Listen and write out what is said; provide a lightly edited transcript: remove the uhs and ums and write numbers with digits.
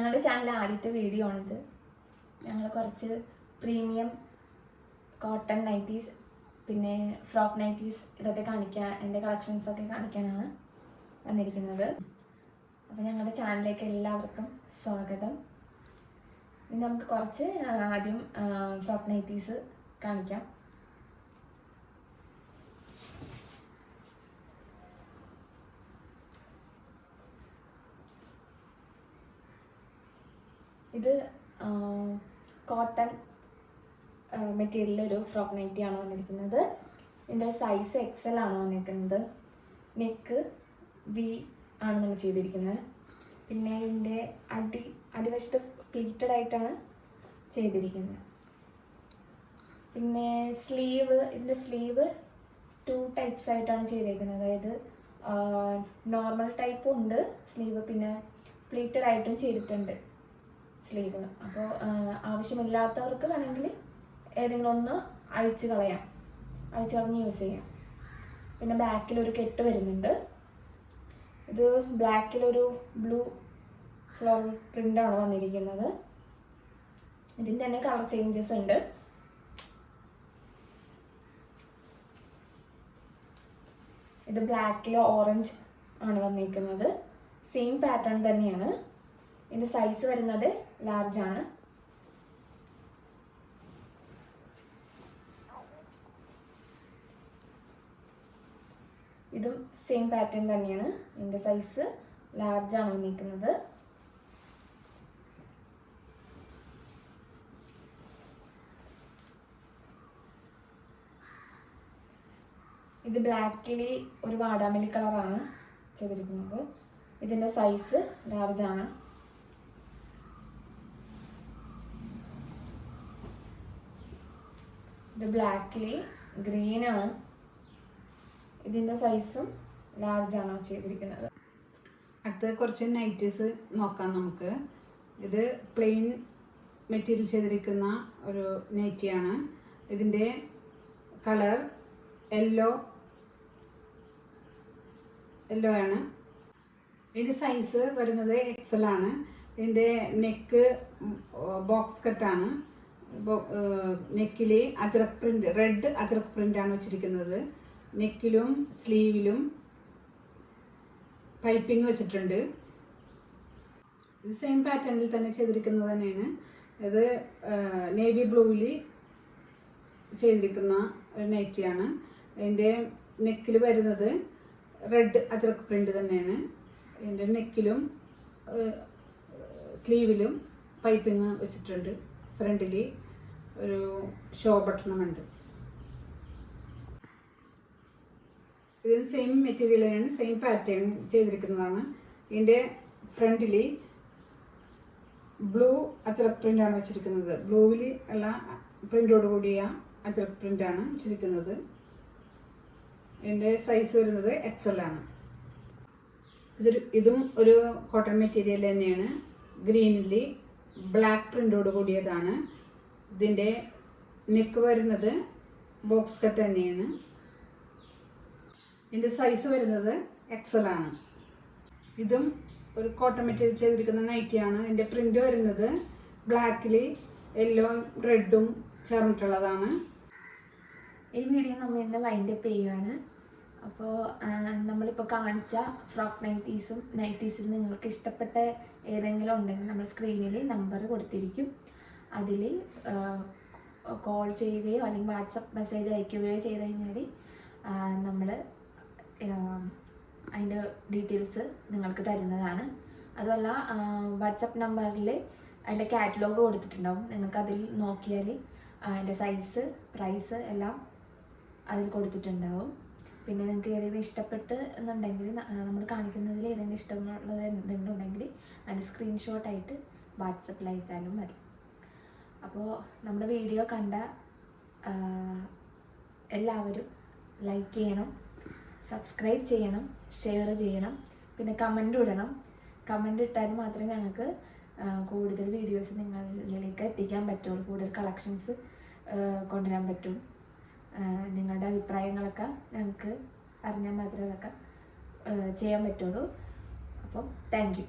ഞങ്ങളുടെ ചാനലിലെ ആദ്യത്തെ വീഡിയോ ആണിത്. ഞങ്ങൾ കുറച്ച് പ്രീമിയം കോട്ടൺ നൈറ്റീസ് പിന്നെ ഫ്രോക്ക് നൈറ്റീസ് ഇതൊക്കെ കാണിക്കാൻ, എൻ്റെ കളക്ഷൻസൊക്കെ കാണിക്കാനാണ് വന്നിരിക്കുന്നത്. അപ്പോൾ ഞങ്ങളുടെ ചാനലിലേക്ക് എല്ലാവർക്കും സ്വാഗതം. ഇനി നമുക്ക് കുറച്ച് ആദ്യം ഫ്രോക്ക് നൈറ്റീസ് കാണിക്കാം. ഇത് കോട്ടൺ മെറ്റീരിയലൊരു ഫ്രോക്ക് നൈറ്റിയാണ് വന്നിരിക്കുന്നത്. ഇതിൻ്റെ സൈസ് XL ആണ് വന്നിരിക്കുന്നത്. നെക്ക് V ആണ് നമ്മൾ ചെയ്തിരിക്കുന്നത്. പിന്നെ ഇതിൻ്റെ അടിവശത്ത് പ്ലീറ്റഡ് ആയിട്ടാണ് ചെയ്തിരിക്കുന്നത്. പിന്നെ ഇതിൻ്റെ സ്ലീവ് 2 ടൈപ്സ് ആയിട്ടാണ് ചെയ്തിരിക്കുന്നത്. അതായത് നോർമൽ ടൈപ്പും ഉണ്ട് സ്ലീവ്, പിന്നെ പ്ലീറ്റഡ് ആയിട്ടും ചെയ്തിട്ടുണ്ട് സ്ലീവ്. അപ്പോൾ ആവശ്യമില്ലാത്തവർക്ക് വേണമെങ്കിൽ ഏതെങ്കിലും ഒന്ന് അഴിച്ച് കളഞ്ഞ് യൂസ് ചെയ്യാം. പിന്നെ ബാക്കിലൊരു കെട്ട് വരുന്നുണ്ട്. ഇത് ബ്ലാക്കിലൊരു ബ്ലൂ ഫ്ലോറൽ പ്രിൻ്റാണ് വന്നിരിക്കുന്നത്. ഇതിൻ്റെ തന്നെ കളർ ചേഞ്ചസ് ഉണ്ട്. ഇത് ബ്ലാക്കിൽ ഓറഞ്ച് ആണ് വന്നിരിക്കുന്നത്. സെയിം പാറ്റേൺ തന്നെയാണ്. ഇതിൻ്റെ സൈസ് വരുന്നത് ലാർജ് ആണ്. ഇതും സെയിം പാറ്റേൺ തന്നെയാണ്. ഇതിൻ്റെ സൈസ് ലാർജ് ആണ് വന്നിരിക്കുന്നത്. ഇത് ബ്ലാക്കിൽ ഒരു വാടാമല്ലി കളറാണ് ചെയ്തിരിക്കുന്നത്. ഇതിൻ്റെ സൈസ് ലാർജ് ആണ്. ഇത് ബ്ലാക്കിൽ ഗ്രീൻ ആണ്. ഇതിൻ്റെ സൈസും ലാർജ് ആണ് ചെയ്തിരിക്കുന്നത്. അടുത്ത കുറച്ച് നൈറ്റീസ് നോക്കാം നമുക്ക്. ഇത് പ്ലെയിൻ മെറ്റീരിയൽ ചെയ്തിരിക്കുന്ന ഒരു നൈറ്റിയാണ്. ഇതിൻ്റെ കളർ യെല്ലോ ആണ്. ഇതിൻ്റെ സൈസ് വരുന്നത് XL ആണ്. ഇതിൻ്റെ നെക്ക് ബോക്സ് കട്ടാണ്. നെക്കിൽ അജ്രക് പ്രിൻ്റ്, റെഡ് അജ്രക് പ്രിൻ്റാണ് വെച്ചിരിക്കുന്നത്. നെക്കിലും സ്ലീവിലും പൈപ്പിംഗ് വെച്ചിട്ടുണ്ട്. ഇത് സെയിം പാറ്റേണിൽ തന്നെ ചെയ്തിരിക്കുന്നത് തന്നെയാണ്. ഇത് നേവി ബ്ലൂവിൽ ചെയ്തിരിക്കുന്ന ഒരു നൈറ്റിയാണ്. ഇതിൻ്റെ നെക്കിൽ വരുന്നത് റെഡ് അജ്രക് പ്രിൻ്റ് തന്നെയാണ്. ഇതിൻ്റെ നെക്കിലും സ്ലീവിലും പൈപ്പിംഗ് വെച്ചിട്ടുണ്ട്. ഫ്രണ്ടിൽ ഒരു ഷോ ബട്ടണുമുണ്ട്. ഇത് സെയിം മെറ്റീരിയൽ തന്നെയാണ്, സെയിം പാറ്റേൺ ചെയ്തിരിക്കുന്നതാണ്. ഇതിൻ്റെ ഫ്രണ്ടിൽ ബ്ലൂ അജ്രക് പ്രിൻ്റാണ് വെച്ചിരിക്കുന്നത്. ബ്ലൂവിൽ ഉള്ള പ്രിൻ്റോട് കൂടിയ അജ്രക് പ്രിൻ്റാണ് വെച്ചിരിക്കുന്നത്. ഇതിൻ്റെ സൈസ് വരുന്നത് XL ആണ്. ഇതും ഒരു കോട്ടൺ മെറ്റീരിയൽ തന്നെയാണ്. ഗ്രീനിൽ ബ്ലാക്ക് പ്രിൻ്റോട് കൂടിയതാണ്. ഇതിൻ്റെ നെക്ക് വരുന്നത് ബോക്സ് കട്ട് തന്നെയാണ്. ഇതിൻ്റെ സൈസ് വരുന്നത് XL ആണ്. ഇതും ഒരു കോട്ടൺ മെറ്റീരിയൽ ചെയ്തിരിക്കുന്ന നൈറ്റിയാണ്. ഇതിൻ്റെ പ്രിൻ്റ് വരുന്നത് ബ്ലാക്കിൽ യെല്ലോ റെഡും ചേർന്നിട്ടുള്ളതാണ്. ഈ വീഡിയോ നമ്മൾ ഇന്ന് വൈൻഡപ്പ് ചെയ്യുകയാണ്. അപ്പോൾ നമ്മളിപ്പോൾ കാണിച്ച ഫ്രോക്ക് നൈറ്റീസിൽ നിങ്ങൾക്ക് ഇഷ്ടപ്പെട്ട ഏതെങ്കിലും ഉണ്ടെങ്കിൽ നമ്മൾ സ്ക്രീനിൽ നമ്പർ കൊടുത്തിരിക്കും. അതിൽ കോൾ ചെയ്യുകയോ അല്ലെങ്കിൽ വാട്സപ്പ് മെസ്സേജ് അയക്കുകയോ ചെയ്ത് കഴിഞ്ഞാൽ നമ്മൾ അതിൻ്റെ ഡീറ്റെയിൽസ് നിങ്ങൾക്ക് തരുന്നതാണ്. അതുമല്ല വാട്സപ്പ് നമ്പറിൽ അതിൻ്റെ കാറ്റലോഗ് കൊടുത്തിട്ടുണ്ടാവും. നിങ്ങൾക്ക് അതിൽ നോക്കിയാൽ അതിൻ്റെ സൈസ്, പ്രൈസ് എല്ലാം അതിൽ കൊടുത്തിട്ടുണ്ടാവും. പിന്നെ നിങ്ങൾക്ക് ഏതെങ്കിലും ഇഷ്ടപ്പെട്ട് എന്നുണ്ടെങ്കിൽ നമ്മൾ കാണിക്കുന്നതിൽ ഏതെങ്കിലും ഇഷ്ടമുള്ളത് എന്തെങ്കിലും ഉണ്ടെങ്കിൽ അതിൻ്റെ സ്ക്രീൻഷോട്ടായിട്ട് വാട്സപ്പിൽ അയച്ചാലും മതി. അപ്പോൾ നമ്മുടെ വീഡിയോ കണ്ട എല്ലാവരും ലൈക്ക് ചെയ്യണം, സബ്സ്ക്രൈബ് ചെയ്യണം, ഷെയർ ചെയ്യണം, പിന്നെ കമൻ്റ് ഇടണം. കമൻ്റ് ഇട്ടാൽ മാത്രമേ ഞങ്ങൾക്ക് കൂടുതൽ വീഡിയോസ് നിങ്ങളിലേക്ക് എത്തിക്കാൻ പറ്റുള്ളൂ, കൂടുതൽ കളക്ഷൻസ് കൊണ്ടുവരാൻ പറ്റും. നിങ്ങളുടെ അഭിപ്രായങ്ങളൊക്കെ ഞങ്ങൾക്ക് അറിഞ്ഞാൽ മാത്രമേ അതൊക്കെ ചെയ്യാൻ പറ്റുള്ളൂ. അപ്പം താങ്ക് യു.